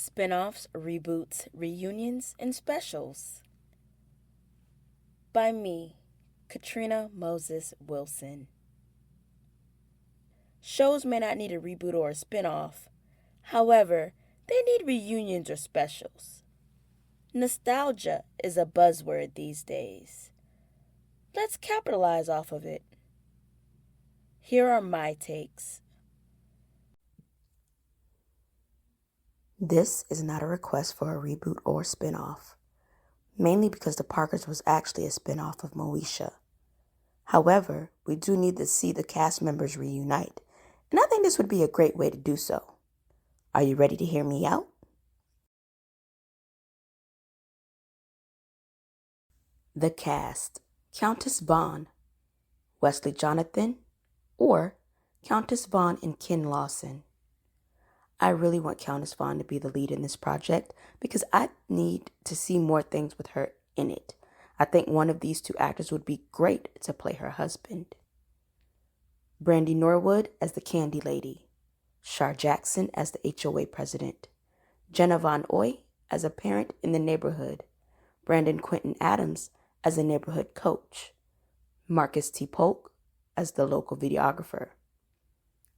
Spin-offs, reboots, reunions, and specials. By me, Katrina Moses Wilson. Shows may not need a reboot or a spin-off. However, they need reunions or specials. Nostalgia is a buzzword these days. Let's capitalize off of it. Here are my takes. This is not a request for a reboot or spin-off, mainly because The Parkers was actually a spin-off of Moesha. However, we do need to see the cast members reunite, and I think this would be a great way to do so. Are you ready to hear me out? The cast: Countess Vaughn, Wesley Jonathan, or Countess Vaughn and Ken Lawson. I really want Countess Vaughn to be the lead in this project because I need to see more things with her in it. I think one of these two actors would be great to play her husband. Brandy Norwood as the Candy Lady, Shar Jackson as the HOA president, Jenna Von Oy as a parent in the neighborhood, Brandon Quinton Adams as a neighborhood coach, Marcus T. Polk as the local videographer.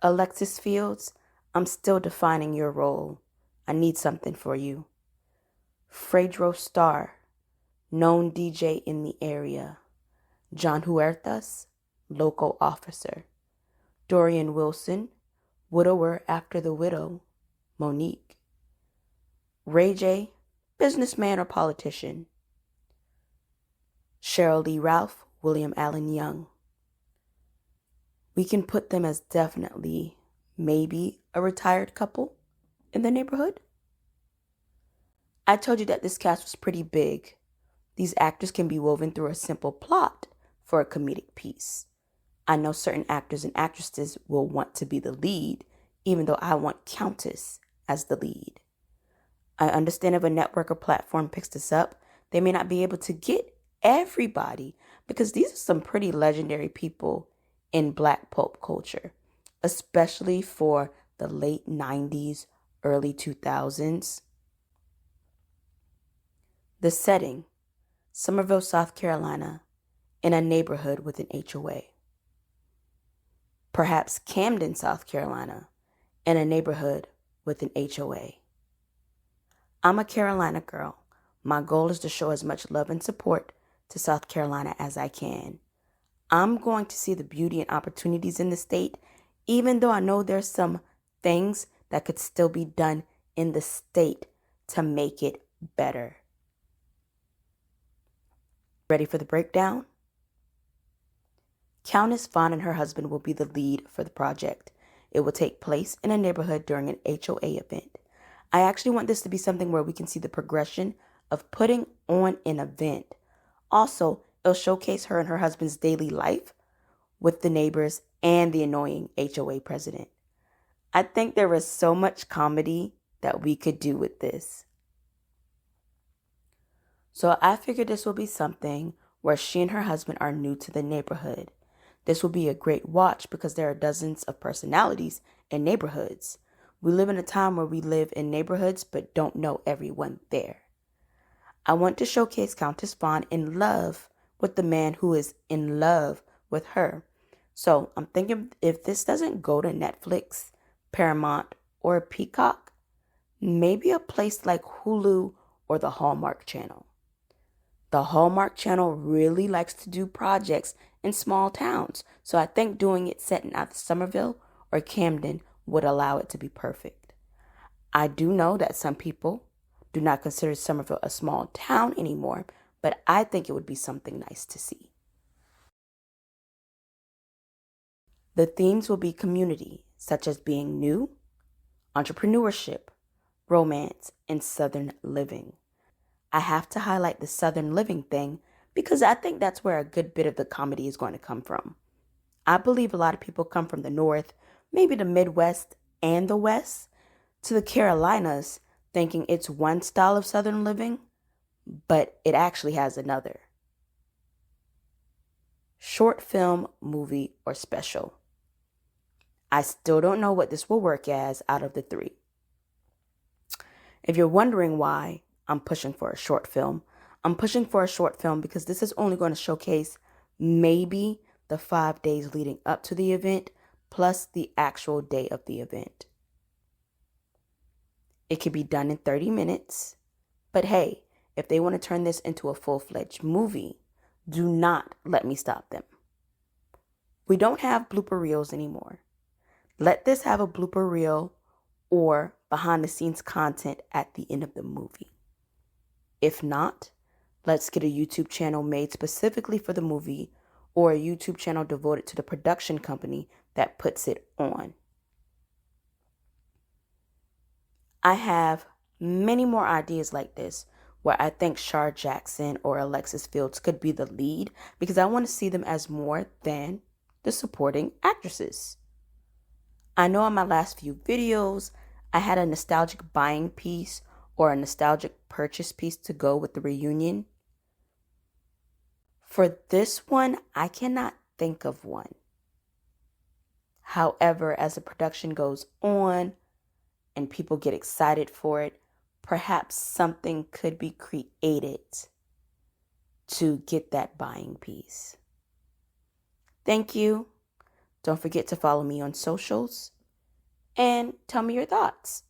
Alexis Fields, I'm still defining your role. I need something for you. Fredro Starr, known DJ in the area. John Huertas, local officer. Dorian Wilson, widower after the widow, Monique. Ray J, businessman or politician. Cheryl Lee Ralph, William Allen Young. We can put them as definitely maybe a retired couple in the neighborhood. I told you that this cast was pretty big. These actors can be woven through a simple plot for a comedic piece. I know certain actors and actresses will want to be the lead, even though I want Countess as the lead. I understand if a network or platform picks this up, they may not be able to get everybody because these are some pretty legendary people in Black pop culture, especially for the late 90s, early 2000s. The setting: Summerville, South Carolina, in a neighborhood with an HOA. Perhaps Camden, South Carolina, in a neighborhood with an HOA. I'm a Carolina girl. My goal is to show as much love and support to South Carolina as I can. I'm going to see the beauty and opportunities in the state, even though I know there's some things that could still be done in the state to make it better. Ready for the breakdown? Countess Vaughn and her husband will be the lead for the project. It will take place in a neighborhood during an HOA event. I actually want this to be something where we can see the progression of putting on an event. Also, it'll showcase her and her husband's daily life with the neighbors and the annoying HOA president. I think there is so much comedy that we could do with this. So I figured this will be something where she and her husband are new to the neighborhood. This will be a great watch because there are dozens of personalities in neighborhoods. We live in a time where we live in neighborhoods but don't know everyone there. I want to showcase Countess Vaughn in love with the man who is in love with her. So I'm thinking if this doesn't go to Netflix, Paramount, or Peacock, maybe a place like Hulu or the Hallmark Channel. The Hallmark Channel really likes to do projects in small towns, so I think doing it set in either Summerville or Camden would allow it to be perfect. I do know that some people do not consider Summerville a small town anymore, but I think it would be something nice to see. The themes will be community, such as being new, entrepreneurship, romance, and Southern living. I have to highlight the Southern living thing because I think that's where a good bit of the comedy is going to come from. I believe a lot of people come from the North, maybe the Midwest and the West, to the Carolinas thinking it's one style of Southern living, but it actually has another. Short film, movie, or special. I still don't know what this will work as out of the three. If you're wondering why I'm pushing for a short film, I'm pushing for a short film because this is only going to showcase maybe the 5 days leading up to the event plus the actual day of the event. It could be done in 30 minutes, but hey, if they want to turn this into a full-fledged movie, do not let me stop them. We don't have blooper reels anymore. Let this have a blooper reel or behind-the-scenes content at the end of the movie. If not, let's get a YouTube channel made specifically for the movie or a YouTube channel devoted to the production company that puts it on. I have many more ideas like this where I think Shar Jackson or Alexis Fields could be the lead because I want to see them as more than the supporting actresses. I know in my last few videos, I had a nostalgic buying piece or a nostalgic purchase piece to go with the reunion. For this one, I cannot think of one. However, as the production goes on and people get excited for it, perhaps something could be created to get that buying piece. Thank you. Don't forget to follow me on socials and tell me your thoughts.